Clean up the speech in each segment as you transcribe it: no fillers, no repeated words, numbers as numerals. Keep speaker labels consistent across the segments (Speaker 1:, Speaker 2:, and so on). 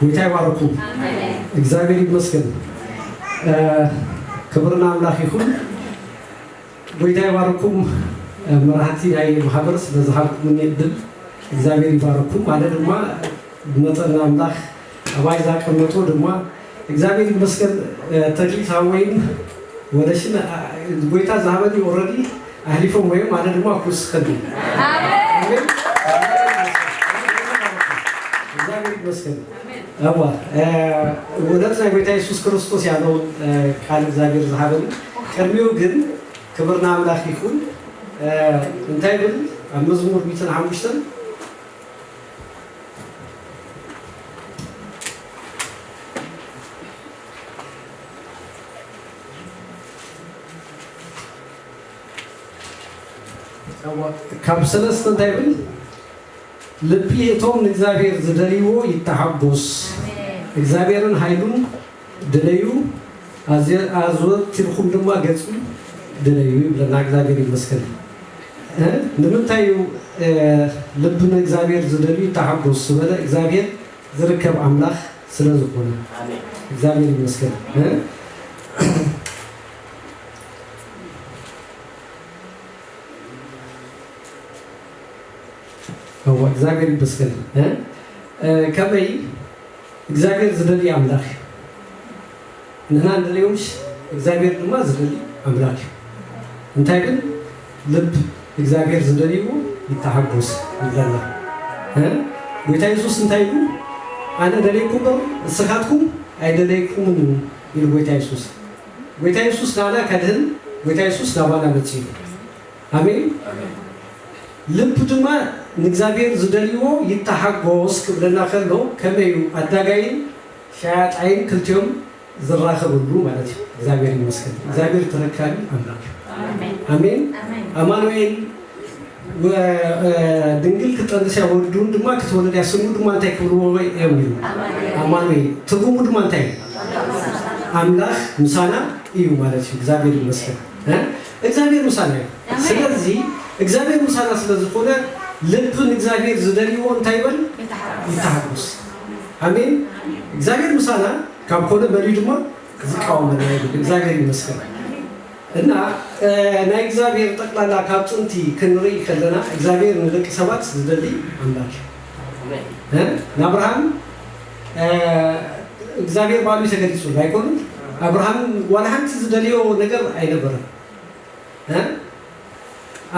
Speaker 1: ويتاي باركم እግዚአብሔር ይመስገን ክብርና አምላክ ይሁን ويتاي باركم መራሕቲ ናይ ማሕበር ስለዝሃብኩም ንድል እግዚአብሔር ይባርኩም ማለት ድማ መጠና አምላክ አባይዛ ቀመጦ ድማ እግዚአብሔር ይመስገን ተክሊታዊን ወለሽና ወይታ ዛሃበዲ ኦሬዲ አህሊፎም ወይ ማለት ድማ ኩስ ከዱ አሜን እግዚአብሔር ይመስገን አዋ ወለታ ወይታ ኢየሱስ ክርስቶስ ያለው ቃል እግዚአብሔር ዛሃበዲ ቀርሚው ግን ክብርና አምላክ ይሁን እንታይ ብል መዝሙር 105 ካብ ሰለስተ እንታይ ብል ልቢ እቶም እግዚአብሔር ዝደልይዎ ይተሐጎስ እግዚአብሔርን ኃይሉን ደለዩ አዘወትርኩም ድማ ገጹ ደለዩ ብለና እግዚአብሔር ይመስገን ንምንታይ ልብን እግዚአብሔር ዝደልዩ ይተሐጎስ በለ እግዚአብሔር ዝርከብ አምላኽ ስለዝኾነ እግዚአብሔር ይመስገን هو እግዚአብሔር ይመስገን ከመይ እግዚአብሔር ዝደልይ አምላኽ ንሕና እንደሌሎች እግዚአብሔር ድማ ዝደልይ አምላኽ እንታይ ግን ልብ እግዚአብሔር ዝደልይዎ ይተሐጎስ ይላል ጌታ ኢየሱስ እንታይ ይሉ አነ ደለይኩም እስኻትኩም አይደለይኩም ይሉ ጌታ ኢየሱስ ናላ ከድህን ጌታ ኢየሱስ ናባና መጽ አሜን ልብ ድማ ንእግዚአብሔር ዝደልይዎ ይተሐጎስ ክብለና ከሎ ከመዩ አዳጋይን ሻያጣይን ክልቲዮም ዝራኸብሉ ማለት ነው እግዚአብሔር ይመስገን እግዚአብሔር ተረካቢ አምላክ አሜን አማኑኤል ወድንግል ከተንደሰ ወልዱን ድማ ከተወለደ ያስሙ ድማ እንታይ ክብሉ ወይ የሚሉ አማኑኤል ትርጉሙ ድማ እንታይ አምላኽ ምሳና እዩ ማለት ነው እግዚአብሔር ይመስገን እግዚአብሔር ምሳና ስለዚህ እግዚአብሔር ምሳና ስለዝኾነ ልብን እግዚአብሔር ዝደልይዎ እንታይ በል ይተሐጎስ አሜን እግዚአብሔር ምሳና ካብኮነ በልዩ ድማ ዝቃወመና ይብል እግዚአብሔር ይመስገን እና ናይ እግዚአብሔር ጠቅላላ ካብ ጥንቲ ክንርኢ ከለና እግዚአብሔር ንደቂ ሰባት ዝደልይ አምላክ አብርሃም እግዚአብሔር ባሉ ተገሊጹ አይኮን አብርሃም ወላህንት ዝደልዮ ነገር አይነበረም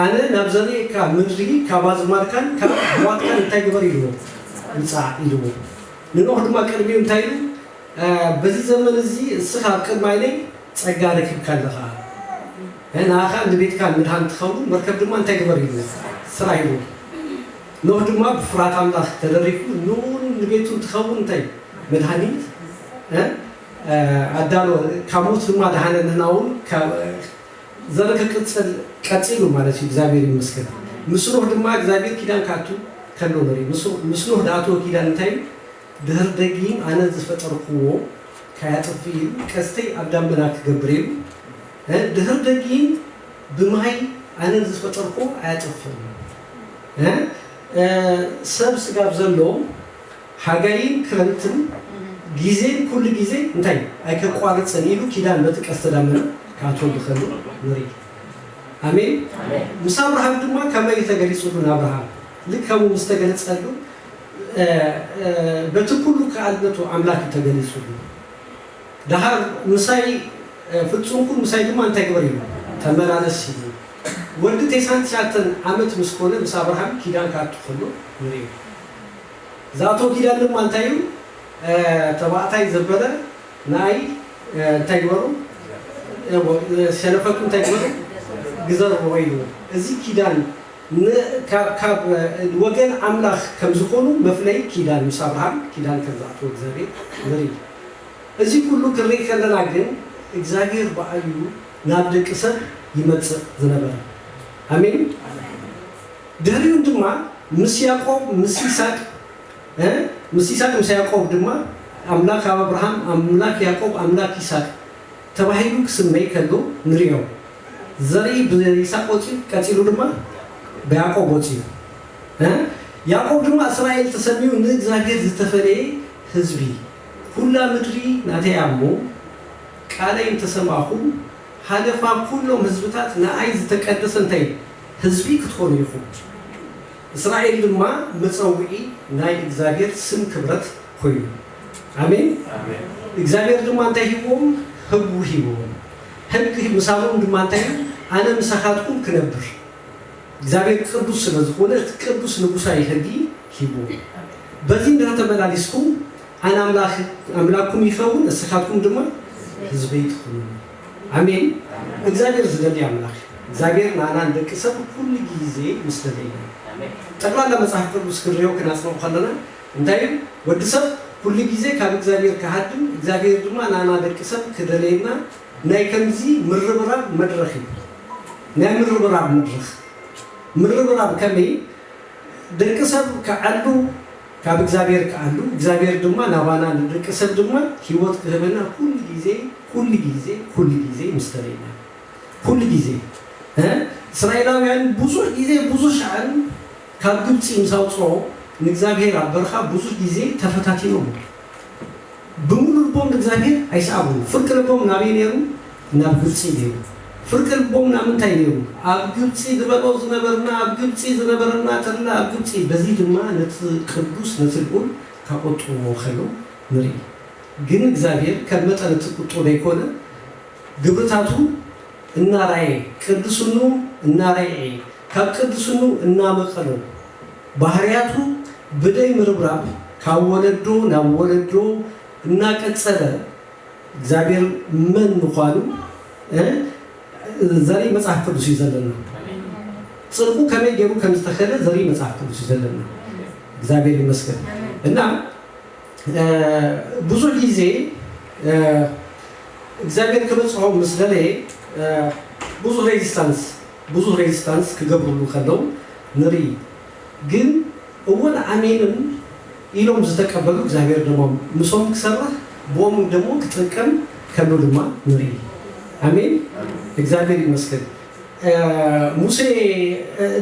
Speaker 1: አነ ናብዘኔ ከምድሪ ካባዝማርካን ካብዋጥካን እንታይ ግበር ይልዎ እንጻ ይልዎ ንኖህ ድማ ቀርቢው እንታይ ይሉ በዚህ ዘመን እዚ እስኻ ቅድማይኔ ጸጋ ለክብካለኻ ናኻ ንቤትካ ምድሃን ትኸው መርከብ ድማ እንታይ ግበር ይልዎ ስራ ይልዎ ኖህ ድማ ብፍራት አምላኽ ተደሪኩ ኑን ንቤቱ ትኸው እንታይ መድሃኒት አዳሎ ካሞት ድማ ደሃነናውን ዘረከ ቅጽል ቀጽሉ ማለት እግዚአብሔር ይመስገን ምስሎህ ድማ እግዚአብሔር ኪዳን ካቱ ከሎ ነሪ ምስሎህ ዳቶ ኪዳን እንታይ ድህር ደጊም አነ ዝፈጠርኩዎ ካያጥፊ ቀስተይ አዳም በላክ ገብሬው ድህር ደጊም በማይ አነ ዝፈጠርኩ አያጥፍም ሰብስ ጋር ዘሎ ሀጋይን ክረምትን ጊዜን ሁሉ ጊዜ እንታይ አይከቋርጽን ይሉ ኪዳን በተቀስተዳመነ ካቶ በከሉ ነሪ አሜን ሙሳ አብርሃም ድማ ከመይ ተገሊጹልን አብርሃም ለከሙ መስተገለጸሉ በትኩሉ ከአልበቱ አምላክ ተገሊጹልን ዳሃር ሙሳይ ፍጹምኩ ሙሳይ ድማ እንታይ ግበር ይሉ ተመላለስ ይሉ ወልድ ተሳንት ያተን አመት መስኮነ ሙሳ አብርሃም ኪዳን ካቱ ፈሎ ነሪ ዛቶ ኪዳን ድማ አንታዩ ተባታይ ዘበለ ናይ እንታይ ግበሩ ሸለፈቱን ተግበሩ ግዘር ወይሉ እዚ ኪዳን ካብ ወገን አምላኽ ከምዝኾኑ መፍለይ ኪዳን ሙሳ አብርሃም ኪዳን ከዛቶ እግዚአብሔር ነሪ እዚ ሁሉ ክርኢ ከለና ግን እግዚአብሔር በአዩ ናብ ደቂ ሰብ ይመጽእ ዝነበረ አሜን ደሪው ድማ ምስ ያዕቆብ ምስ ይስሐቅ ምስ ያዕቆብ ድማ አምላኽ አብርሃም አምላኽ ያዕቆብ አምላኽ ይስሐቅ ተባሂሉ ክስመይ ከሎ ንሪዮ ዘሪ በይስሐቅ ወጪ ቀጽሉ ድማ በያዕቆብ ወጪ ያዕቆብ ድማ እስራኤል ተሰሚው ንእግዚአብሔር ዝተፈለየ ህዝቢ ኩላ ምድሪ ናተያሞ ቃለይን ተሰማኹም ሃለፋ ኩሎም ህዝብታት ንኣይ ዝተቀደሰ እንታይ ህዝቢ ክትኾኑ ይኹም እስራኤል ድማ መፀውዒ ናይ እግዚአብሔር ስም ክብረት ኮይኑ አሜን እግዚአብሔር ድማ እንታይ ሂቦም ህጉ ሂቦም ህግ ምሳሎም ድማ እንታይ ኣነ ምሳኻትኩም ክነብር እግዚአብሔር ቅዱስ ስለዝኾነ ቅዱስ ንጉሳዊ ህጊ ሂቦ በዚህ እንደተመላለስኩም ኣነ አምላክኩም ይኸውን እስኻትኩም ድማ ህዝበይ ትኹኑ አሜን እግዚአብሔር ዝደልይ አምላክ እግዚአብሔር ናና እንደቅሰብ ሁሉ ጊዜ ምስደለየና ጠቅላላ መጽሐፍ ቅዱስ ክሪዮ ከናጽነው ከለና እንታይ ወድሰብ ሁሉ ጊዜ ካብ እግዚአብሔር ከሃድም እግዚአብሔር ድማ ናና እንደቅሰብ ክደለየና ናይ ከምዚ ምርብራብ መድረኽ ናይ ምርብራብ መድረኽ ምርብራብ ከመይ ደቅሰብ ከዓሉ ካብ እግዚአብሔር ከዓሉ እግዚአብሔር ድማ ናባና እንደቅሰብ ድማ ህይወት ክህበና ሁሉ ጊዜ ምስደለየና ሁሉ ጊዜ እስራኤላውያን ብዙ ሻዕን ካብ ግብፅ ምሳውፅኦ ንእግዚአብሔር አበርኻ ብዙ ጊዜ ተፈታቲኖም ብሙሉ ልቦም እግዚአብሔር አይሰአቡም ፍርቅ ልቦም ናበይ ነይሩ ናብ ግብፅ ነይሩ ፍርቅ ልቦም ናምንታይ ነይሩ ኣብ ግብፅ ዝበለው ዝነበርና ኣብ ግብፅ ዝነበርና ተላ ኣብ ግብፅ በዚ ድማ ነቲ ቅዱስ ነቲ ልዑል ካቆጥዎ ከሎ ንርኢ ግን እግዚአብሔር ከመጠን ትቁጡ ዘይኮነ ግብርታቱ እናራየ ቅዱስኑ እናራየ ካብ ቅዱስኑ እናመቀሎ ባህሪያቱ በደይ ምርብራብ ካወለዶ ናብ ወለዶ እናቀጸለ እግዚአብሔር ምን ምዃኑ ዘሪ መጽሐፍ ቅዱስ ይዘለና ጽድቁ ከመይ ገሩ ከምስተኸለ ዘሪ መጽሐፍ ቅዱስ ይዘለና እግዚአብሔር ይመስገን እና ብዙ ጊዜ እግዚአብሔር ከመጽሐው ምስደለየ ብዙ ሬዚስታንስ ክገብሩሉ ከለው ንሪ ግን እወን አሜንን ኢሎም ዝተቀበሉ እግዚአብሔር ደግሞ ምሶም ክሰራህ ቦም ደግሞ ክትጠቀም ከሎ ድማ ንሪ አሜን እግዚአብሔር ይመስገን ሙሴ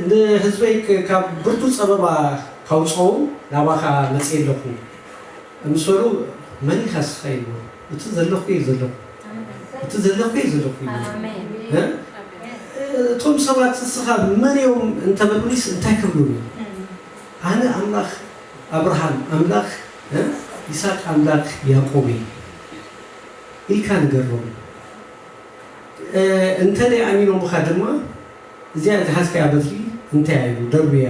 Speaker 1: ለህዝበይ ካብ ብርቱ ጸበባ ካውጾው ናባኻ መጽየለኹ ምሰሉ መን ኸስኸይሉ እቲ ዘለኹ አሜን ቶም ሰባት ስኻ መሪዮም እንተበሉስ እንታይ ክብሉኒ ኣነ ኣምላኽ አብርሃም አምላኽ ይስሐቅ አምላኽ ያዕቆብ ኢልካ ንገሮም እንተለ አሚኖም ድማ እዚያ ተሐስከያ በትሪ እንታይ እዩ ደርቢያ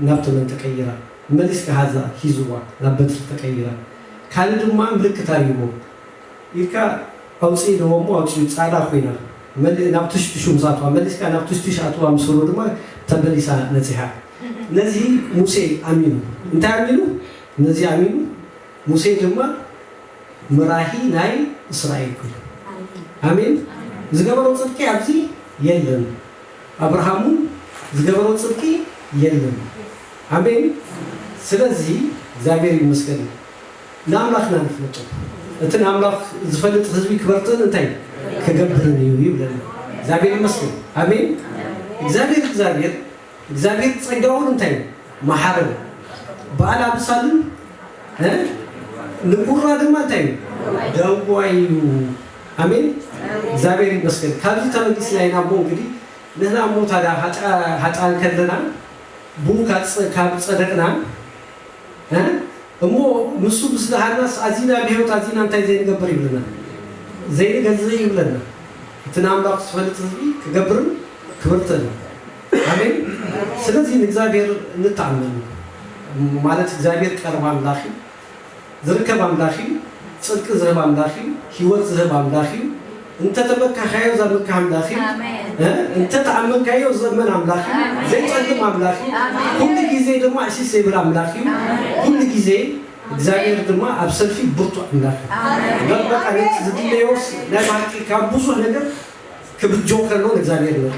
Speaker 1: ናብተመን ተቀይራ መሊስ ከሃዛ ሂዙዋ ናብ በትሪ ተቀይራ ካል ድማ ምልክት አሪቦ ኢልካ አውጪ ደሞ አውጪ ጻዳ ኮይና ናብ ትሽትሹ ምሳቷ መሊስካ ናብ ትሽትሽ አትዋ ምስሎ ድማ ተበሊሳ ነጽሃ ነዚህ ሙሴ አሚኑ እንታይ አሚኑ ነዚህ አሚኑ ሙሴ ድማ ምራሂ ናይ እስራኤል ኩሉ አሜን ዝገበረው ጽድቂ ኣብዚ የለም አብርሃሙ ዝገበረው ጽድቂ የለም አሜን ስለዚህ እግዚአብሔር ይመስገን ለአምላክና ንፍለጡ እቲ አምላክ ዝፈልጥ ህዝቢ ክበርትን እንታይ ከገብርን ይብለን እግዚአብሔር ይመስገን አሜን እግዚአብሔር ጸጋውን እንታይ ማሕበር ባላ ብሳልን ንቁራ ድማ እንታይ ደዋዩ አሜን እግዚአብሔር ይመስገን ካብዚ ተመልስ ላይ ናቦ እንግዲህ ነና ሞታዳ ሀጣን ከለና ቡካጽ ካብ ጸደቅና እሞ ምሱ ምስላሃናስ አዚና በህይወት አዚና እንታይ ዘይንገበር ይብለና ዘይንገዘይ ይብለና ትናምባክ ስፈልጥ ህዝቢ ከገብርን ክብርተን አሜን ስለዚህ እግዚአብሔር እንታመን ማለት እግዚአብሔር ቀርባ አምላኽ ዝርከብ አምላኽ ጽድቅ ዝህብ አምላኽ ህይወት ዝህብ አምላኽ እንተ ተመካኸዮ ዘመካ አምላኽ እንተ ተአመንካዮ ዘመን አምላኽ ዘይጸልም አምላኽ ሁሉ ጊዜ ደግሞ አሲስ ይብራ አምላኽ ሁሉ ጊዜ እግዚአብሔር ድማ አብሰልፊ ብርቱ አምላኽ በቃ ለት ዝድለዮስ ለባቂ ካብዙ ነገር ክብጆ ከሎ እግዚአብሔር ነው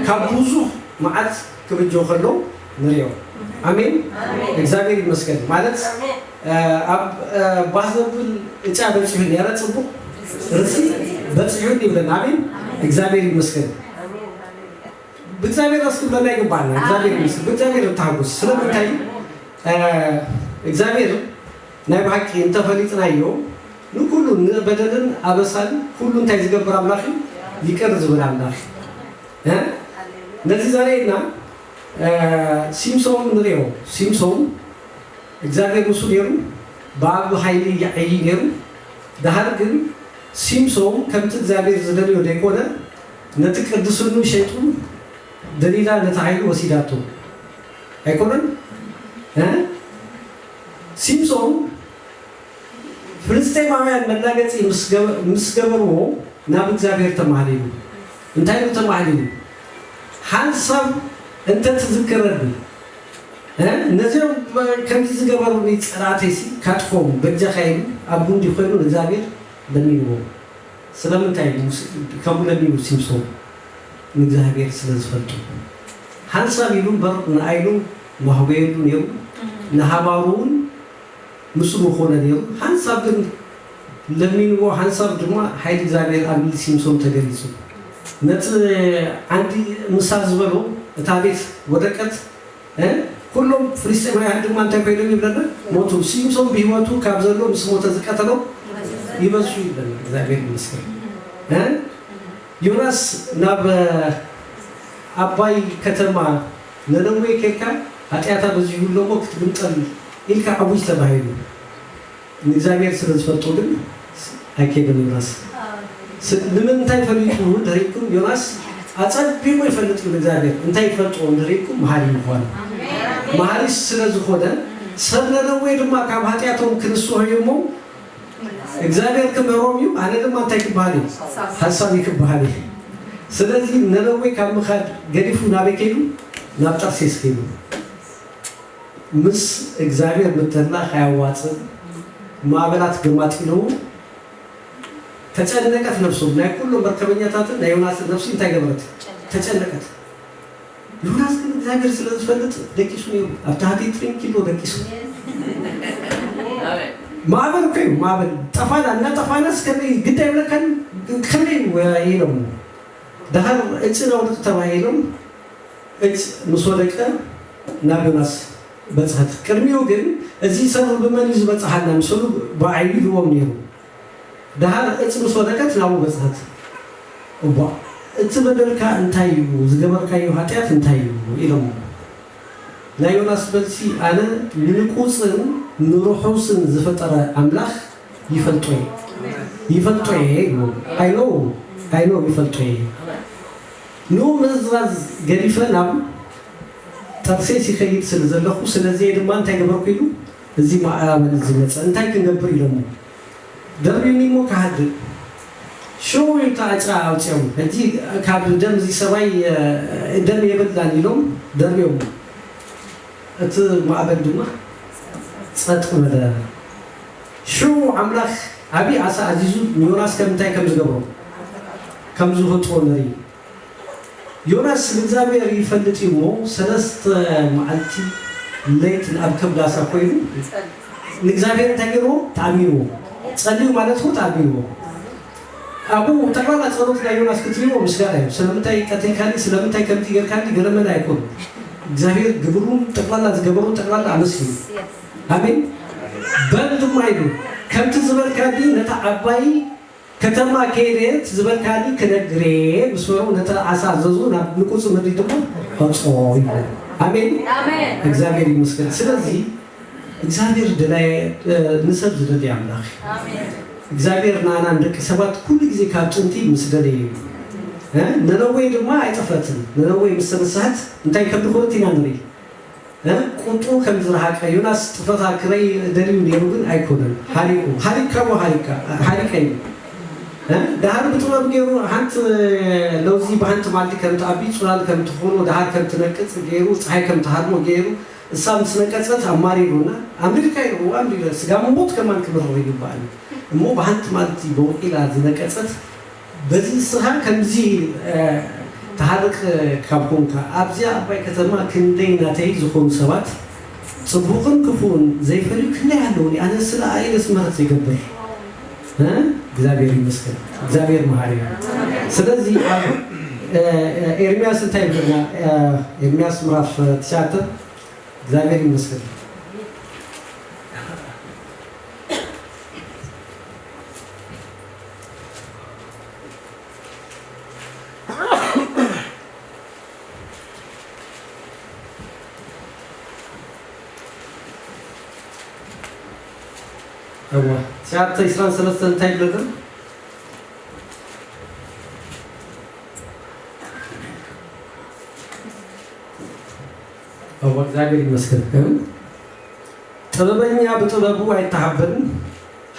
Speaker 1: ካብዙ ማዓት ክብጆ ከሎ ንሪዮ አሜን እግዚአብሔር ይመስገን ማለት አብ ባዘብል እጫበጭ ይሁን ያረጽቡ ርሲ በጽዩን ይብለን አሜን እግዚአብሔር ይመስገን በእግዚአብሔር አስኩ በላይ ገባና እግዚአብሔር ይመስገን በእግዚአብሔር ታጉስ ስለምታይ እግዚአብሔር ناي بحكي أنت فليتنا يوم نقولوا بدلاً أبصر كلون تيجي برا أملاخ يكرز برا أملاخ ها نزي زارينا سيمسون نريو سيمسون إكزابهر مسؤوليهم بعض هايلي يعينهم ده هرجن سيمسون كم تزابهر زدليو ديكونا نتكدسونو شيطون دليلا نتعيلو وسيداتو هيكونن ها سيمسون ፍልስጤማውያን መናገጽ ምስገበሩ ናብ እግዚአብሔር ተማህሊሉ እንታይ ነው ተማህሊሉ ሐሳብ እንተ ተዝከረኒ እነዚያው ከምዚ ዝገበሩ ንጽራቴሲ ካጥፎም በጃኻይም አቡ እንዲኾኑ እግዚአብሔር ለሚኑ ስለምንታይ ከሙለሚኑ ሲምሶን እግዚአብሔር ስለዝፈልጡ ሐሳብ ይሉን በር አይሉ ማህበይሉ ነው ነሃባሩን مسلم خونا ديو حنساب دم لمينو حنساب دما هاي إكزابهر أميل سيمسون تجلسوا نت عندي مساز بلو تاريخ ودكت كلهم فريسة ما عندهم أنت كيلو يبلنا موتو سيمسون بيموتو كابزلو مسموت زكاتلو يبصوا يبلنا إكزابهر مسكين يونس ناب أباي كتما ننوي كيكا هتأتى بزيو لو وقت بنتقل إلك عويش تباهيلو إكزابهر ስለዝፈልጡልን አይከብም ይራስ ለምን ታይፈልጡ ደሪኩም ዮናስ አጸብይሞ ይፈልጡ እግዚአብሔር እንታይ ይፈልጡ እንደሪኩ መሐሪ ይሆን መሐሪ ስለዝኾነ ሰብለነው ድማ ካብ ኃጢያቶም ክርስቶ ሆይሞ እግዚአብሔር ከመሮሚው አለ ድማ እንታይ ይባል ሐሳብ ይባል ስለዚህ ነነዌ ካብ መኻድ ገዲፉ ናበከይሉ ናብ ጠርሴስ ከይሉ ምስ እግዚአብሔር ምተና ያዋጽ ማዕበላት ገማጥለው ተጨነቀት ነፍሱ ናይ ኩሉ መርከበኛታት ናይ ዮናስ ነፍሱ እንታይ ገበረት ተጨነቀት ዮናስ ግን እግዚአብሔር ስለዝፈልጥ ደቂሱ ነው አታሃቲ ትሪንኪሎ ደቂሱ ማዕበል ከይ ማዕበል ጠፋና እና ጠፋናስ ከመይ ግዳይ ብለከን ከመይ ወይለው ዳህር እጽናው ተባይለው እጽ መስወደቀ ናቢዮናስ በጽሐት ቅድሚው ግን እዚህ ሰው በመንዝ በጽሐና ምስሉ በአይሉ ወምኔሩ ዳህር እጽ መስወደቀት ናው በጽሐት ወባ እጽ በደልካ እንታዩ ዝገበርካዩ ኃጢያት እንታዩ ይለው ናዮናስ በልሲ አነ ንቁጽን ንሩሑስን ዝፈጠረ አምላኽ ይፈልጦይ አይኖ ይፈልጦይ ኑ መዝራዝ ገሪፈናም ተርሴስ ይኸይድ ስለዘለኹ ስለዚህ ድማ እንታይ ገበርኩ ይሉ እዚህ ማዕበል ዝመጸ እንታይ ክንገብር ይለሙ ደርቢኒሞ ካህድ ሾው ይታጫ አውጪው እንጂ ካብ ደም እዚ ሰባይ ደም የበላን ይሎም ደርቢው እት ማዕበል ድማ ጸጥ ወደ ሾው አምላኽ አቢ አሳ አዚዙ ዮናስ ከምታይ ከምዝገብሮ ከምዝሆጦ ነሪ ዮናስ እግዚአብሔር ይፈልጥይሞ ሰለስተ ማዓልቲ ለይት አብከብ ዳሳ ኮይኑ እግዚአብሔር ተገሮ ታሚኑ ጸልዩ ማለት ነው ታሚኑ አቡ ተቀላ ጸሎት ላይ ዮናስ ክትሪሞ ምስጋና ነው ስለምታይ ከተካሊ ስለምታይ ከምት ይገርካሊ ገለመና አይኮን እግዚአብሔር ግብሩን ተቀላ ዝገበሩ ተቀላ አመስግኑ አሜን በልድም አይዱ ከምት ዝበልካዲ ነታ አባይ ከተማ ከሄደት ዝበልካዲ ከነግሬ መስወሩ ነታ አሳዘዙና ንቁጽ ምድሪትም አጾይ አሜን እግዚአብሔር ይመስገን ስለዚህ እግዚአብሔር ደላይ ንሰብ ዝደል ያምላኽ አሜን እግዚአብሔር ናና እንደක ሰባት ሁሉ ጊዜ ካጥንቲ ምስደለየ ነነዌ ድማ አይጠፈትም ነነዌ ምስሰሰት እንታይ ከብኾት ይናንሪ ቁጡ ከምዝራሐቀ ዮናስ ጥፈታ ክረይ ደሊው ነው ግን አይኮነን ሐሪካ دهار بتوام جيرو هانت لوزي بهانت مالتي كم تابي سؤال كم تخون ودهار كم تنقص جيرو صحي كم تهارمو جيرو السام تنقصت أماري رونا أمريكا يرو أمريكا سجام موت كمان كبر هو يبان مو بهانت مالتي بو إلى تنقصت بزي الصحة كم زي تهارك كابون كأبزيا أباي كتما كندين نتاي زخون سبات صبوغن كفون زي فريق كله هلوني أنا سلا أيد اسمها تيجبر እግዚአብሔር ይመስገን እግዚአብሔር መሐሪ ነው ስለዚህ ኤርሚያስ እንታይ ብለና ኤርሚያስ ምዕራፍ 9 እግዚአብሔር ይመስገን أبوه ساعات إسران سلسلة تايب لنا أبوه إكزابهر يمسكن ጥበበኛ በጥበቡ አይተሐበን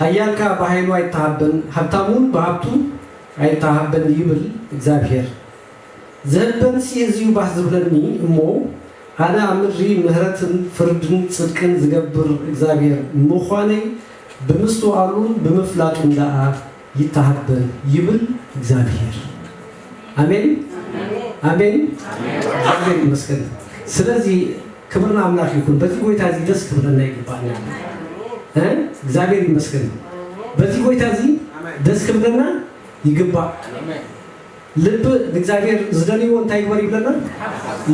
Speaker 1: ኃያልካ በኃይሉ አይተሐበን ሀብታሙን በሀብቱ አይተሐበን ይብል እግዚአብሔር ዘበን ሲዚዩ ባዝብለኒ እሞ አነ አምሪ ምህረትን ፍርድን ጽድቅን ዝገብር እግዚአብሔር ምዃነይ በምስተዋሉን በመፍላጡ እንዳአ ይተሐበን ይብል እግዚአብሔር አሜን አሜን አሜን ይመስገን ስለዚህ ክብርና አምላክ ይሁን በዚህ ጎይታ እዚህ ደስ ክብርና ይገባኛል እግዚአብሔር ይመስገን በዚህ ጎይታ እዚህ ደስ ክብርና ይገባ ልብ እግዚአብሔር ዝደልዮ እንታይ ይግበር ይብለና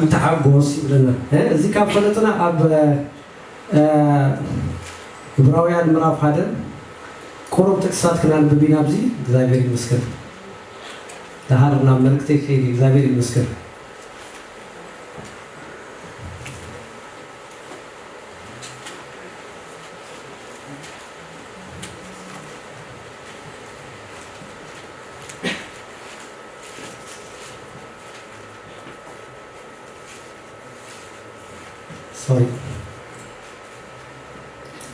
Speaker 1: ይተሐጎስ ይብለና እዚህ ካፈለጥና አብ ዕብራውያን ምዕራፍ 1 ቆሮብ ጥቅሳት ከናል በቢናብዚ እግዚአብሔር ይመስገን ተሃርና መልክቴ እግዚአብሔር ይመስገን sorry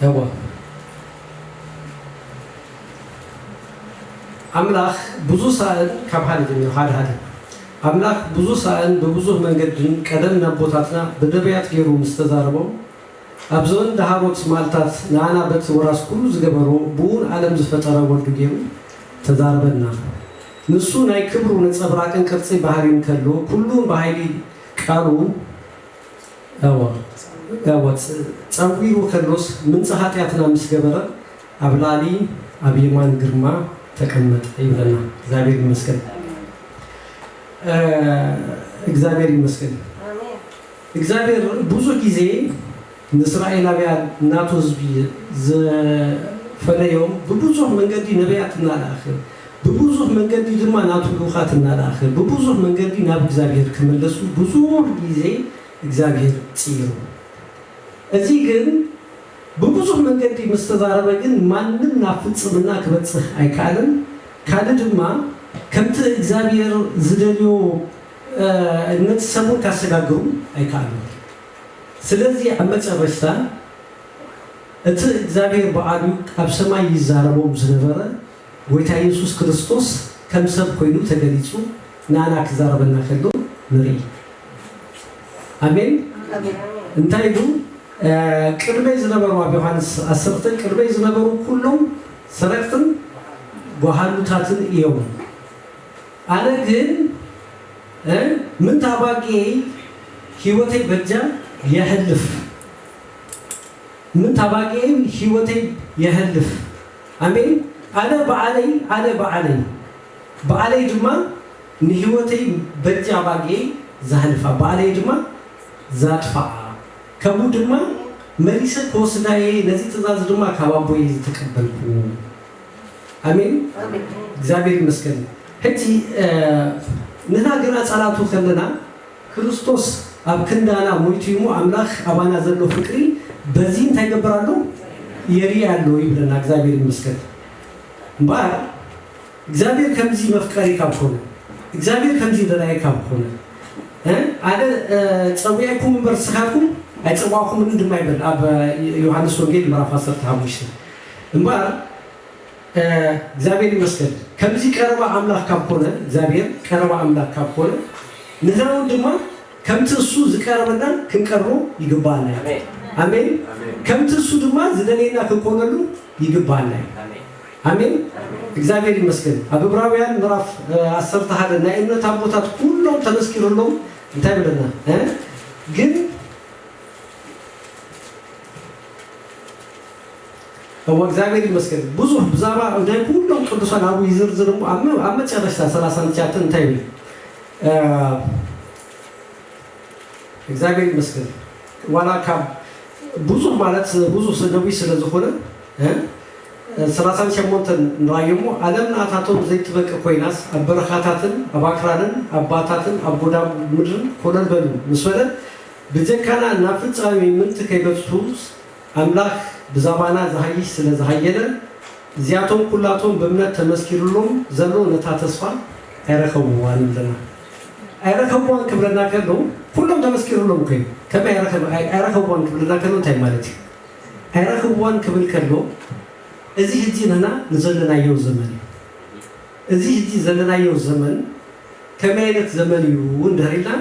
Speaker 1: ያው አምላኽ ብዙ ሰዓት ከባህል ጀምሮ ሀደ አምላኽ ብዙ ሰዓት በብዙ መንገድ ቀደም ነቦታትና በደብያት ገሩ መስተዛርበው አብዞን ዳሃሮት ማልታት ናና በት ወራስ ሁሉ ዝገበሮ ቡን ዓለም ዝፈጠረ ወዱ ገሩ ተዛርበና ንሱ ናይ ክብሩ ነጸብራቅን ቅርጽ ባህሪን ከሎ ሁሉን በኃይሊ ቃሉ ያወት ጸዊሩ ከሎስ ምን ጸሃጥያትና ምስገበረ አብላሊ አብየማን ግርማ ተቀመጠ ይብለና እግዚአብሔር ይመስገን እግዚአብሔር ይመስገን አሜን እግዚአብሔር ብዙ ጊዜ እስራኤላውያን እናቱ ህዝብ ዘፈለየው በብዙ መንገድ ነቢያትና ላኸ በብዙ መንገድ ድማ ናቱ ልኡኻትና ላኸ በብዙ መንገድ ናብ እግዚአብሔር ከመለሱ ብዙ ጊዜ እግዚአብሔር ጽይሩ እዚህ ግን በብዙ መንገድ መስተዛረበ ግን ማንንም ናፍጽምና ከበጽህ አይካለም ካለ ድማ ከምት እግዚአብሔር ዝደልዮ እነተሰሙን ካሰጋገሩ አይካለም ስለዚህ አመጨረሻ እት እግዚአብሔር በአሉ ኣብ ሰማይ ይዛረበው ዝነበረ ጌታ ኢየሱስ ክርስቶስ ከምሰብ ኮይኑ ተገሊጹ ናና ክዛረበና ከሎ ንሪ አሜን አሜን እንታይዱ ቅድመ ዝነበሩ ዮሐንስ 10 ቅድመ ዝነበሩ ሁሉም ሰረክትን ጓሃሉታትን ይው አለ ግን ምን ታባቂ ህይወቴ በጃ يهلف من تباقي هيوتي يهلف امين انا بعلي جما نهيوتي بجا باقي زهلفا بعلي جما زاتفا كبو جما مريسه كوسداي نزي تزاز جما كابابوي تقبلكو امين እግዚአብሔር ይመስገን ህጂ ነና ገና ጻላቱ ከለና ክርስቶስ ኣብ ክንዳና ሞይቲሙ አምላኽ አባና ዘሎ ፍቅሪ በዚህም ታይገበራሉ የሪያሉ ይብለና እግዚአብሔር ይመስገን ባር እግዚአብሔር ከምዚ መፍቀሪ ካብኮነ እግዚአብሔር ከምዚ ደላይ ካብኮነ አደ ጸውያኩም በርስኻኩም አይጸዋኩም እንደማይበል አብ ዮሐንስ ወንጌል ምዕራፍ 15 ባር እግዚአብሔር ይመስገን ከምዚ ቀረባ አምላኽ ካብኮነ እግዚአብሔር ቀረባ አምላኽ ካብኮነ ንዛው ድማ ከምትሱ ዝቀረበና ክንቀርቦ ይግባልና አሜን ከምትሱ ድማ ዝደሌና ከቆነሉ ይግባልና አሜን እግዚአብሔር ይመስገን አብራውያን ምዕራፍ 10 ታሃደና እምነት አቦታት ሁሉም ተመስክሩልም እንታይ ብለና ግን እግዚአብሔር ይመስገን ብዙ ብዛባ እንዳይ ሁሉም ቅዱሳን አቡ ይዝርዝርም አመጨረሻ 30 ቻትን እንታይ እግዚአብሔር ይመስገን ዋላካ ብዙ ማለት ብዙ ሰደዊ ስለዝሆነ 38 ራይሙ ዓለም ናታቶም ዘይትበቀ ኮይናስ አበረኻታትን አባክራንን አባታትን አቦዳ ምድር ኮነን በሉ መስወለ በጀካና ናፍጻዊ ምንት ከይበቱስ አምላኽ بزمانة زهايش سلا زهايلة زياتهم كلاتهم بمنة تمسكيرلهم زلوا نتا تصفى أيركبوان لنا أيركبوان كبرنا كلهم كلهم تمسكيرلهم كي كما أيركبوان كبرنا كلهم تاي مالتي أيركبوان كبر كلهم إذا هدي هنا نزلنا يوم زمن إذا هدي زلنا يوم زمن كما ينت زمن يوم دهريلا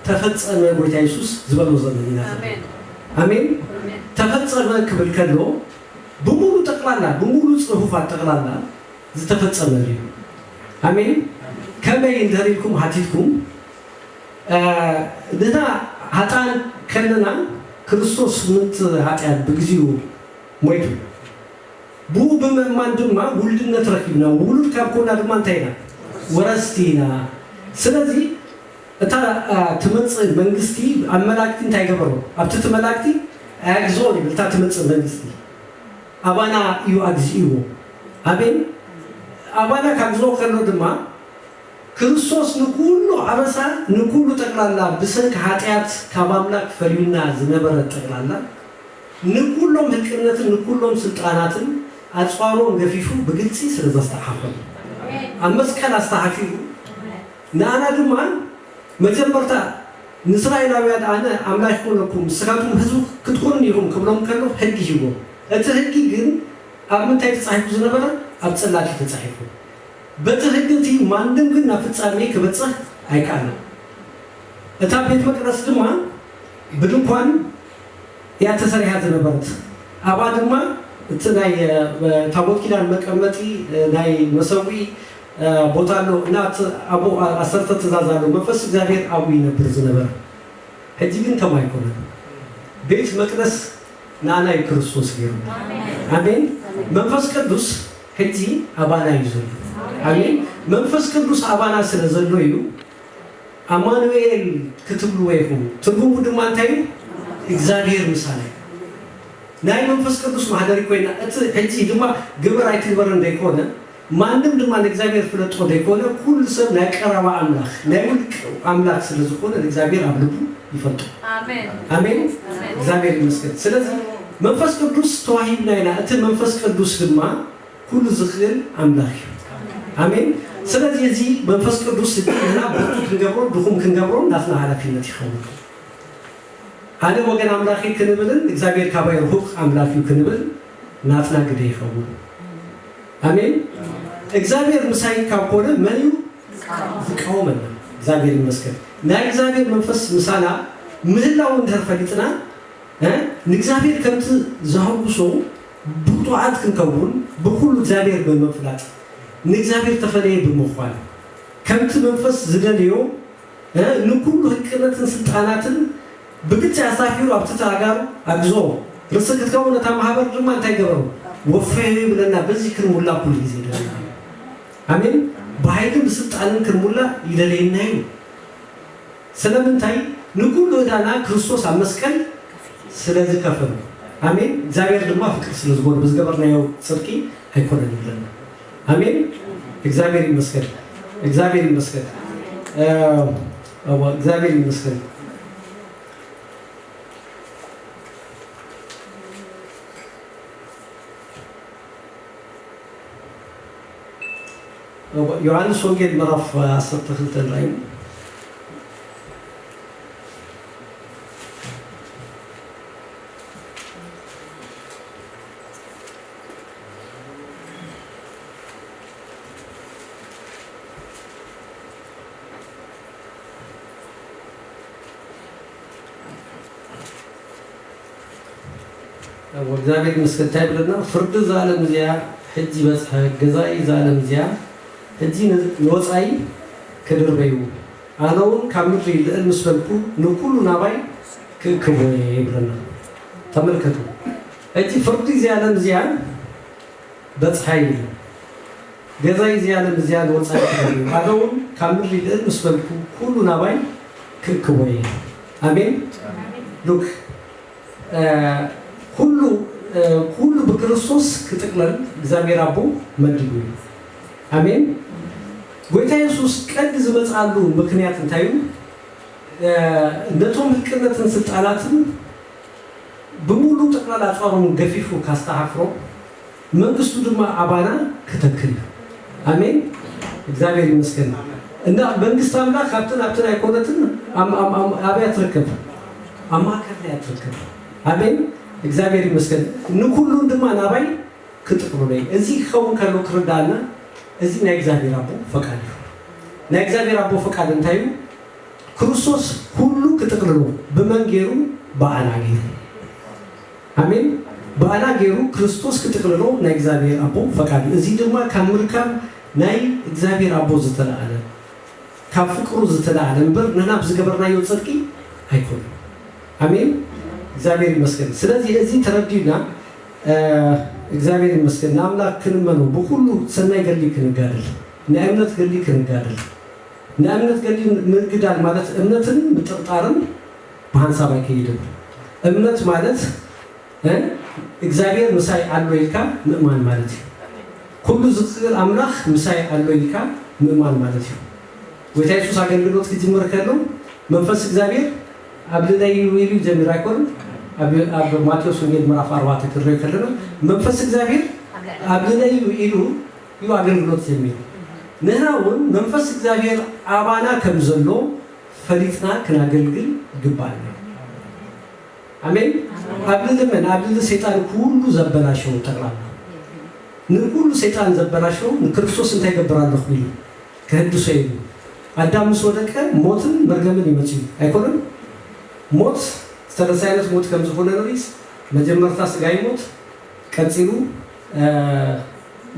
Speaker 1: تفتح أنا قلت يسوع زبالو زمننا آمين تفتح أنا كبر كلهم بمولو تقلانا بمولو صحوفات تقلانا زتفتح أنا اليوم آمين كما يندهريلكم هاتيكم لنا هاتان كلنا كريستوس منت هاتان بجزيو مويتو بو بمن دما ولدنا تركيبنا ولد كابكونا دما انتينا ورستينا سلازي اتا تمص منغستي املاكتي انتي غبرو ابت ملاكتي اكزوني بتا تمص منغستي ابانا يو اكزيو ابين ابانا كاغزو كنو دما ክርስቶስ ንኩሉ አበሳ ንኩሉ ጠቅላላ ብሰንክ ኃጢያት ከማምላክ ፈሪውና ዝነበረ ጠቅላላ ንኩሎም ህቅነትን ንኩሎም ስልጣናትን አጽዋሮን ገፊፉ በግልጽ ስለዘስተሐፈሉ አመስከል አስተሐፊሉ ናና ድማ መጀመርታ ንእስራኤላውያን አነ አምላክ ሆነኩም ስጋቱም ህዝቡ ክትኮን ይሁን ክብሎም ከሎ ህግ ይጎ እቲ ህግ ግን አብምንታይ ተጻሕፉ ዝነበረ አብጸላቲ ተጻሕፉ በተህግቲ ማንንም ግን ናፍጻሜ ከበጽህ አይቃለም እታ ቤት መቅደስ ድማ በድንኳን ያተሰሪያ ዘነበርት አባ ድማ እትናይ ታቦት ኪዳን መቀመጢ ናይ መሰዊ ቦታሎ እናት አቦ አሰርተ ተዛዛሎ መንፈስ እግዚአብሔር አቡ ይነብር ዝነበረ እጂ ግን ተማይኮነ ቤት መቅደስ ናና ክርስቶስ ይሩ አሜን መንፈስ ቅዱስ እጂ አባና ይዘሉ አሜን መንፈስ ቅዱስ አባና ስለዘሎዩ አማኑኤል ክትብሉ ወይሁን ትርጉሙ ድማ እንታይ እግዚአብሔር ምሳሌ ናይ መንፈስ ቅዱስ ማህደር ኮይና እጂ ድማ ግብር አይትግበር እንደይኮነ ማንንም ድማ ለእግዚአብሔር ፍለጦ እንደይኮነ ሁሉ ሰብ ናይ ቀረባ አምላኽ ናይ ውልቅ አምላኽ ስለዝኮነ እግዚአብሔር አብልቡ ይፈጡ አሜን አሜን እግዚአብሔር ይመስገን ስለዚህ መንፈስ ቅዱስ ተዋሂብናይና እቲ መንፈስ ቅዱስ ድማ ሁሉ ዝኽል አምላኽ አሜን ስለዚህ እዚ መንፈስ ቅዱስ እና በቱ ክንገብሮ ድኹም ክንገብሮ ናትና ኃላፊነት ይኸው አለ ወገን አምላኽ ክንብልን እግዚአብሔር ካባይ ሩህ አምላኽ ክንብል ናትና ግዴ ይኸው አሜን እግዚአብሔር ምሳይ ካቆለ ማዩ ዝቃወመና እግዚአብሔር ይመስገን ናይ እግዚአብሔር መንፈስ ምሳና ምህላው እንደፈሊጥና ንእግዚአብሔር ከምት ዘሐውሶ ብጡዓት ክንከውን በሁሉ እግዚአብሔር በመፍላት ንእግዚአብሔር ተፈለየ በመخوال ከምት መንፈስ ዝደልዮ ንኩሉ ህቅነትን ስልጣናትን በግጭ ያሳፊሩ አብተታጋሩ አግዞ ርስክትከው ነታ ማህበር ድማ እንታይ ገበሩ ወፈይ ብለና በዚህ ክርሙላ ኩል ጊዜ ደረና አሜን በኃይልም ስልጣንን ክርሙላ ይደለየናዩ ስለምንታይ ንኩሉ ዳና ክርስቶስ አመስቀል ስለዚህ ከፈሉ አሜን እግዚአብሔር ድማ ፍቅር ስለዝጎር በዝገበርናው ጽድቂ አይኮነን ይለና አሜን እግዚአብሔር ይመስገን እግዚአብሔር ይመስገን እግዚአብሔር ይመስገን ዮሐንስ ወንጌል ምዕራፍ 12 ላይ ወግዛቤት መስከታይ ብለና ፍርድ ዛለም ዚያ ሕጂ በጽሐ ገዛይ ዛለም ዚያ ሕጂ ንወጻይ ከድርበዩ አነውን ካምሪ ለእንስፈልኩ ንኩሉ ናባይ ከከወይ ብለና ተመልከቱ ሕጂ ፍርድ ዚያለም ዚያ በጽሐይ ገዛይ ዚያለም ዚያ ንወጻይ ከድርበዩ አነውን ካምሪ ለእንስፈልኩ ኩሉ ናባይ ከከወይ አሜን ሉክ ሁሉ በክርስቶስ ከተቀላል እግዚአብሔር አቦ መድቡ አሜን ጌታ ኢየሱስ ቀድ ዝመጻሉ ምክንያት እንታዩ እንደቶም ህቅነትን ስልጣናትን بمولو تقلال أطوارهم قفيفو كاستحفرو منقصتو دما أبانا كتكل آمين إكزابير مسكن إن منقصت أملاك أبتنا يكونتن أبي أتركب أما كرلي أتركب آمين إكزابير مسكن نكلون دما نابي كتقلوني إزي خون كالو كردانا إزي نإكزابير أبو فقاليو نإكزابير أبو فقال انتايو كروسوس كلو كتقللو بمنغيرو بانا غيرو آمين بانا غيرو كريستوس كتقللو نإكزابير أبو فقال إزي دما كامركام ناي إكزابير أبو زتلعنا كافكرو زتلعنا نبر نحن بزقبرنا يوصلكي هيكون آمين إكزابير مسكن سلازي إزي تردينا إكزابير مسكن نعملا كنمنو بكلو سناي قال لي كنقادل نعملت قال لي كنقادل نعملت قال لي مرقدال مالت أمنتن بتقطارن بحنسابا كيدن أمنت مالت إكزابير مساي علويلكا مؤمان مالتي كل زخير أملاخ مساي علويلكا مؤمان مالتي ويتايسوس أقل بلوت كتمر كلهم منفس إكزابير قبل لا يويلو جميرا يكون أب ماتيوس ونجد مرافع أرواح تكرر كلنا منفس إكزابير قبل لا يويلو يو أقل بلوت جميل نهاون منفس إكزابير أبانا كمزلو فريقنا كنا قلقل قبالنا آمين قبل السيطان كله زبناشو تقلعنا نقول سيطان زبناشو نكريستوس انت يقبران نخبيل كهدو سيدو أدام سودك موتن مرغمن يمتي أيكونن موت سترساينس موت كم زفونا نريس مجمرتا سغاي موت كنسيلو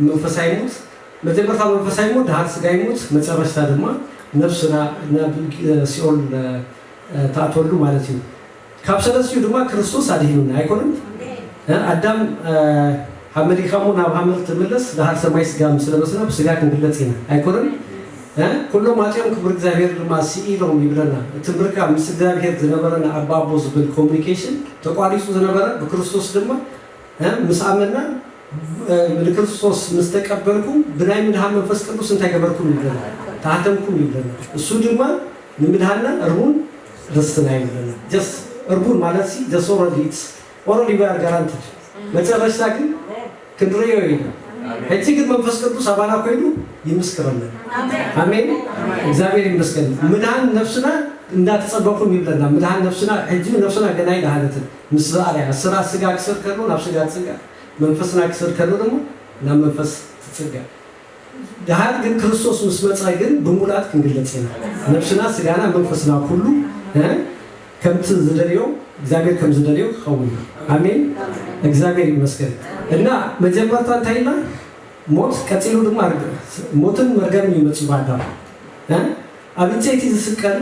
Speaker 1: منفساي موت مجمرتا منفساي موت دهار سغاي موت مصرشتا دما نفسنا سيول تاتولو مالتي كابسلسيو دما كريستوس ادينونا أيكونن أدام حمدي خامون أو حمل تملس دهار سماي سغام سلامسنا بسغا كنغلصينا أيكونن كلهم ماتيهم كبر إكزابير لما سئيلهم يبلنا تبركا مسدابير زنبرنا أبابوز بالكوميونيكيشن تقاريسو زنبرنا بكريستوس دما مسامنا بالكريستوس مستقبلكم بناي مدها منفس قدوس انت يغبركم يبلنا تاعتمكم يبلنا السو دما نمدهنا اربون رستنا يبلنا جس اربون مالتي جس already we are guaranteed متى ግን كندريو ينا هتيجي منفس قدوس أبانا كيلو يمسكرنا آمين إكزابير يمسكن مدهان نفسنا ندات صباحكم يبلنا مدهان نفسنا حجيو نفسنا جناي لهذا مسرع عليها السرعة سجع كسر كلو نفسنا سجع منفسنا كسر كلو دمو نام منفس سجع ده هذا جن كريستوس مسمى صايجن بمولات كنجلتنا نفسنا سجعنا منفسنا كله كم تزدريو إكزابير كم زدريو خوينا آمين إكزابير يمسكن إننا مجمرتا تاينا موت كتيلو دمار موتن مرغم يمتي بعدا أبنتي تسكر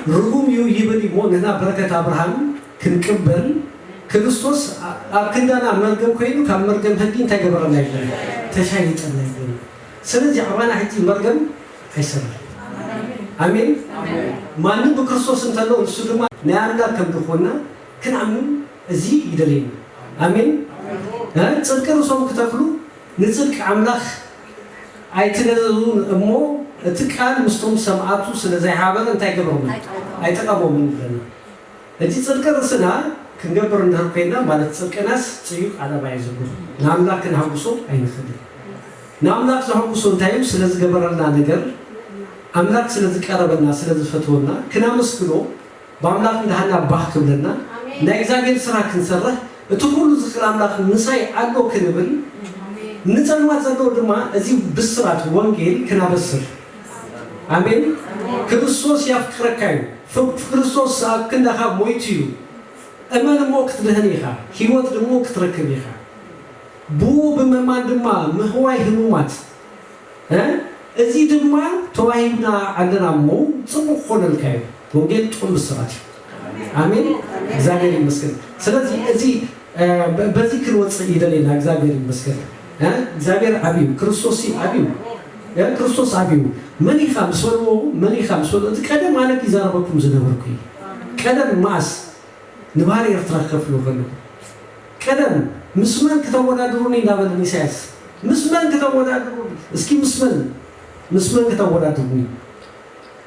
Speaker 1: رغم يبدي مو هنا بركة أبراهام كنقبل كريستوس أكندنا مرغم كوينو كم مرغم هدين تجبرنا يجري تشايتنا يجري سنجي عوانا هتي مرغم هيسر آمين ما نبي كريستوس انتلو السلمة نعرض كم دخلنا كنعمل زي يدلين آمين تصدقوا صوم كتفلو نزلك أملاخ أيتنازلون أمو تكال مستوم سمعاتو سلزي حابل أنت يقبرون أيتقابو من لنا أنت تصدقوا رسنا كنقبر نهرقينا ما نتصدق ناس تسيوك على بعيزكم نعملاك نحبسو أين خلي نعملاك نحبسو انتايو سلزي قبرنا نقر أملاك سلزي قربنا سلزي فتونا كنا مسكلو بأملاك ندهنا باحكم لنا نأكزابير سراك نسره تقول ذكر أملاك نساي عدو كنبل نتلوات زدو دما أزي بسرات وانجيل كنا بسر آمين كريستوس يفكركايو فكريستوس كندها مويتيو أمان موقت لهنيها هيوت موقت ركبيها بو بممان دما مهواي همومات أزي دما تواهيبنا عندنا مو تصبو خون الكايو وانجيل تقول بسرات آمين إكزابير يمسكن سلازي أزي بذكر وصي يدلنا إكزابير يمسكن إكزابير أبيو كريستوسي أبيو كريستوس أبيو مني خامس ولو كلام أنا كيزاربكم زنبركي كلام ماس نباري يرترخف له فلو كلام مسمن كتونا دروني نابل نساس مسمن كتونا دروني اسكي مسمن كتونا دروني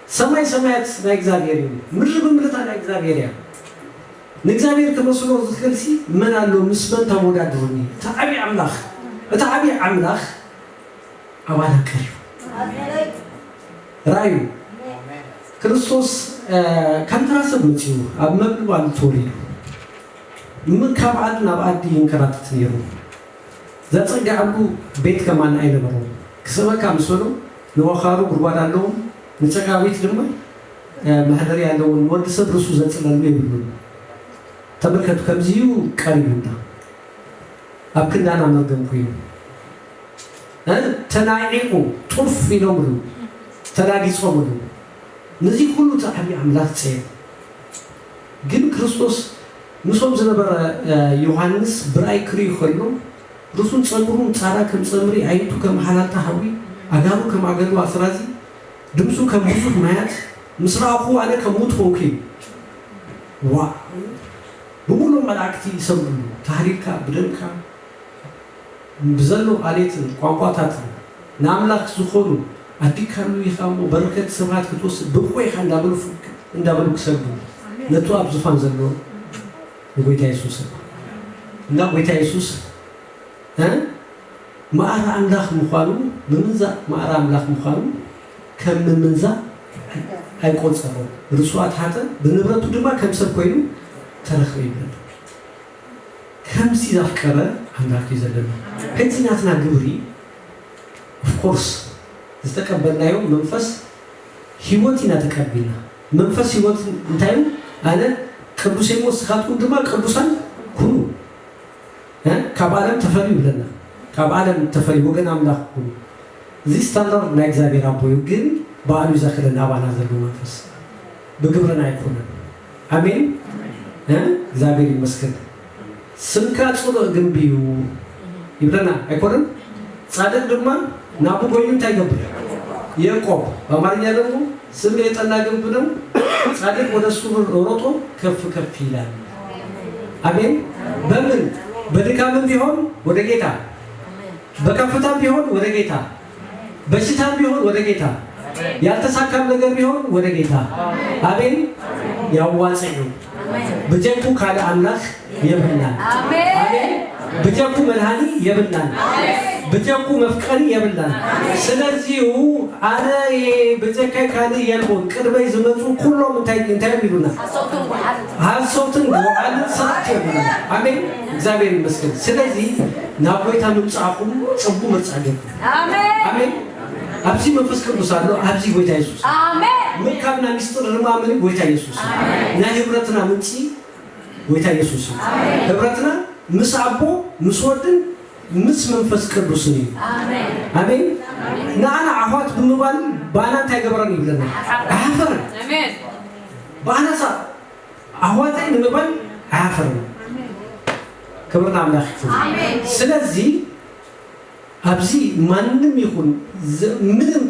Speaker 1: سمايات نا إكزابير مرب ملتا نا إكزابير ንእግዚአብሔር ከመስሎ ዝክልሲ ምን አለው ምስመን ተወዳድሩኒ ተዓቢ አምላኽ አባላ ቀሪው ራዩ ክርስቶስ ከንትራሰብ ምጽዩ ኣብ መብል ባልቶሪዱ ምን ካብዓድ ናብ ዓዲ ይንከራተት ነይሩ ዘጸጋዕሉ ቤት ከማን አይነበሩ ክሰበካ መስሎ ንወኻሩ ጉርጓድ አለው ንጸጋዊት ድማ ማህደር ያለውን ወድ ሰብ ርሱ ዘጽለሉ ይብሉ ተመልከቱ ከምዚዩ ቀሪቡና ኣብ ክንዳና መርገም ኮይኑ ተናዒቁ ጡፍ ኢሎምሉ ተላጊጾምሉ ነዚህ ሁሉ ተዓቢ አምላኽ ጽየ ግን ክርስቶስ ምሶም ዝነበረ ዮሐንስ ብራይ ክሪዩ ከሎ ርሱን ጸጉሩን ጻራ ከም ጸምሪ አይቱ ከም ሓላልታ ሓዊ አጋሩ ከም አገሉ አስራዚ ድምፁ ከም ብዙሕ ማያት ምስራቁ አለ ከሞት ሆንኩ ዋ በሙሉ መላእክት ይሰምሉ ታሪካ ብደንካ ብዘሎ አሌትን ቋንቋታት ናምላክ ዝኾኑ አዲካሉ ይኻሙ በረከት ሰማት ክትወስ ብቆይ እንዳበሉ ክሰቡ ነቱ ኣብ ዝፋን ዘሎ ጌታ ኢየሱስ እና ጌታ ኢየሱስ ማዕረ አምላኽ ምዃኑ ብምንዛ ማዕረ አምላኽ ምዃኑ ከም ምንዛ አይቆጸሩ ርሷት ሓተ ብንብረቱ ድማ ከም ሰብ ኮይኑ ተረኽበ ይብል ከምዚ ዘፍቀረ አምላኽ ይዘለና ከዚናትና ግብሪ ኦፍ ኮርስ ዝተቀበልናዮ መንፈስ ህይወት ኢና ተቀበልና መንፈስ ህይወት እንታይ አለ ቅዱስ ሞስ ካትኩም ድማ ቅዱሳን ኩኑ ካብ ዓለም ተፈሪ ይብለና ካብ ዓለም ተፈሪ ወገን አምላኽ ኩኑ እዚ ስታንዳርድ ናይ እግዚአብሔር አቦዩ ግን ባሉ ዘኽረና ባና ዘሎ መንፈስ በግብረና አይኮነን አሜን እግዚአብሔር ይመስገን ስንካ ጽሎ ግንቢዩ ይብለና አይኮነን ጻድቅ ድማ ናቡ ጎይን ታይገብር ያዕቆብ በአማርኛ ደግሞ ስም የጠና ግንብ ነው ጻድቅ ወደሱ ሮጦ ከፍ ከፍ ይላል አሜን በምን በድካምም ቢሆን ወደ ጌታ በከፍታም ቢሆን ወደ ጌታ በሽታም ቢሆን ወደ ጌታ ያልተሳካም ነገር ቢሆን ወደ ጌታ አሜን ያዋጽዩ በጀኩ ካለ አምላኽ የብናል አሜን በጀኩ መልሃኒ የብናል በጀኩ መፍቀሪ የብናል ስለዚህ አረ በጀካይ ካለ የልቦን ቅርበይ ዝመጹ ሁሉም እንታይ ይሉና ሐሶትን ወዓል ሰዓት ይሉና አሜን እግዚአብሔር ይመስገን ስለዚህ ናቦይታ ምንጻፉም ጽቡ መጻደቅ አሜን አብዚ መንፈስ ቅዱስ አለው አብዚ ጌታ ኢየሱስ አሜን መካብና ሚስጥር ለማመን ጌታ ኢየሱስ ና ህብረትና ምንጪ ጌታ ኢየሱስ አሜን ህብረትና ምስአቦ ምስወድን ምስ መንፈስ ቅዱስ ነው አሜን አሜን ናና አሁት ብምባል ባና ታይገበረን ይብለና አፈር አሜን ባናሳ አሁታይ ንምባል አፈር ክብርና አምላኽ አሜን ስለዚህ አብዚ ማንንም ይሁን ምንም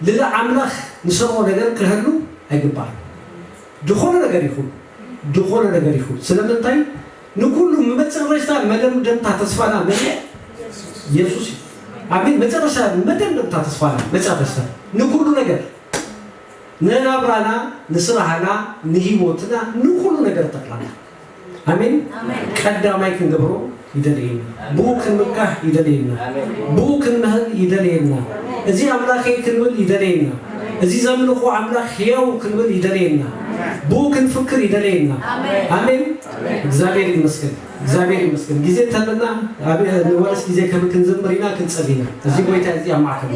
Speaker 1: ለላ አምላኽ ንሰሮ ነገር ከህሉ አይገባም ድኾነ ነገር ይሁን ስለምንታይ ንኩሉ መጨረሻ መደምደምታ ተስፋና ኢየሱስ አሜን መጨረሻ መደምደምታ ተስፋና መጨረሻ ንኩሉ ነገር ነናብራና ንስራሃና ንህይወትና ንኩሉ ነገር ተጠቅላላ አሜን ቀዳማይ ክንገብሮ ይደለየና ቡክን መካህ ይደለየና ቡክን መህል ይደለየና እዚ አምላኽ ክንብል ይደለየና እዚ ዘምልኹ አምላኽ ሕያው ክንብል ይደለየና ቡክን ፍክር ይደለየና አሜን እግዚአብሔር ይመስገን ጊዜ ተለና ወለስ ጊዜ ከብክን ዘምሪና ክንጸልይና እዚ ጎይታ እዚ አማከለ